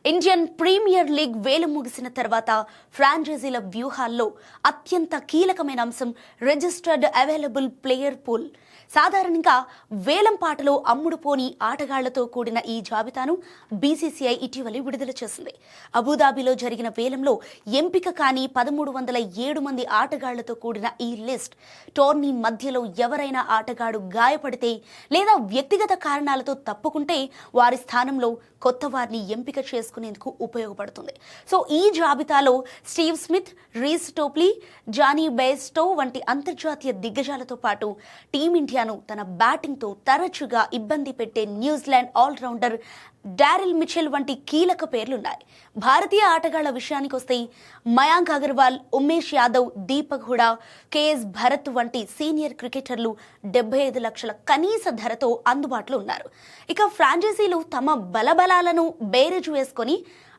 Indian premier league వేలం ముగిసిన తర్వాత ఫ్రాంచైజీల వ్యూహాల్లో అత్యంత కీలకమైన అంశం రిజిస్టర్డ్ అవైలబుల్ ప్లేయర్ పూల్. సాధారణంగా వేలం పాటలో అమ్ముడుపోని ఆటగాళ్లతో కూడిన ఈ జాబితాను బీసీసీఐ ఇటీవల విడుదల చేసింది. అబుదాబిలో జరిగిన వేలంలో ఎంపిక కాని 1307 మంది ఆటగాళ్లతో కూడిన ఈ లిస్ట్ టోర్నీ మధ్యలో ఎవరైనా ఆటగాడు గాయపడితే లేదా వ్యక్తిగత కారణాలతో తప్పుకుంటే వారి స్థానంలో కొత్త వారిని ఎంపిక చేసుకునేందుకు ఉపయోగపడుతుంది. సో ఈ జాబితాలో స్టీవ్ స్మిత్, రీస్ టోప్లీ, జానీ బెయిర్స్టో వంటి అంతర్జాతీయ దిగ్గజాలతో పాటు టీమిండియాను తన బ్యాటింగ్తో తరచుగా ఇబ్బంది పెట్టే న్యూజిలాండ్ ఆల్రౌండర్ డారెల్ మిచెల్ వంటి కీలక పేర్లున్నాయి. భారతీయ ఆటగాళ్ల విషయానికి వస్తే మయాంక్ అగర్వాల్, ఉమేష్ యాదవ్, దీపక్ హుడా, కేఎస్ భరత్ వంటి సీనియర్ క్రికెటర్లు 75 లక్షల కనీస ధరతో అందుబాటులో ఉన్నారు. ఇక ఫ్రాంచైజీలు తమ బలబలాలను బేరేజు వేసుకొని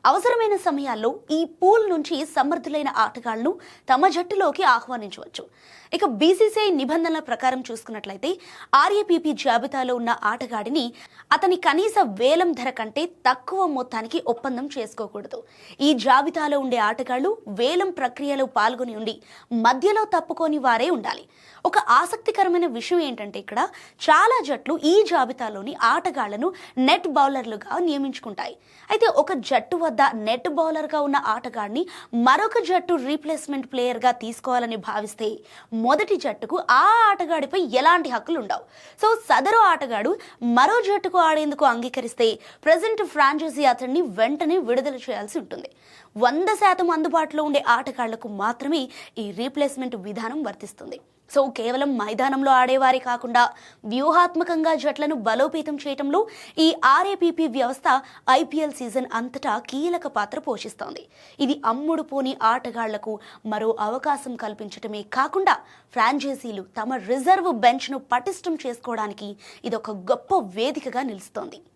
అవసరమైన సమయాల్లో ఈ పూల్ నుంచి సమర్థులైన ఆటగాళ్లను తమ జట్టులోకి ఆహ్వానించవచ్చు. ఇక బీసీసీఐ నిబంధనల ప్రకారం చూసుకున్నట్లయితే ఆర్ఏపీపీ జాబితాలో ఉన్న ఆటగాడిని అతని కనీస వేలం ధర కంటే తక్కువ మొత్తానికి ఒప్పందం చేసుకోకూడదు. ఈ జాబితాలో ఉండే ఆటగాళ్లు వేలం ప్రక్రియలో పాల్గొని ఉండి మధ్యలో తప్పుకొని వారే ఉండాలి. ఒక ఆసక్తికరమైన విషయం ఏంటంటే ఇక్కడ చాలా జట్లు ఈ జాబితాలోని ఆటగాళ్లను నెట్ బౌలర్లుగా నియమించుకుంటాయి. అయితే ఒక జట్టు వద్ద నెట్ బౌలర్గా ఉన్న ఆటగాడిని మరొక జట్టు రీప్లేస్మెంట్ ప్లేయర్గా తీసుకోవాలని భావిస్తే మొదటి జట్టుకు ఆ ఆటగాడిపై ఎలాంటి హక్కులు ఉండవు. సో సదరు ఆటగాడు మరో జట్టుకు ఆడేందుకు అంగీకరిస్తే ప్రెజెంట్ ఫ్రాంచైజీ అతన్ని వెంటనే విడుదల చేయాల్సి ఉంటుంది. 100% అందుబాటులో ఉండే ఆటగాళ్లకు మాత్రమే ఈ రీప్లేస్మెంట్ విధానం వర్తిస్తుంది. సో కేవలం మైదానంలో ఆడేవారే కాకుండా వ్యూహాత్మకంగా జట్లను బలోపేతం చేయడంలో ఈ ఆర్ఏపీపీ వ్యవస్థ ఐపీఎల్ సీజన్ అంతటా కీలక పాత్ర పోషిస్తోంది. ఇది అమ్ముడుపోని ఆటగాళ్లకు మరో అవకాశం కల్పించడమే కాకుండా ఫ్రాంచైజీలు తమ రిజర్వ్ బెంచ్ను పటిష్టం చేసుకోవడానికి ఇదొక గొప్ప వేదికగా నిలుస్తోంది.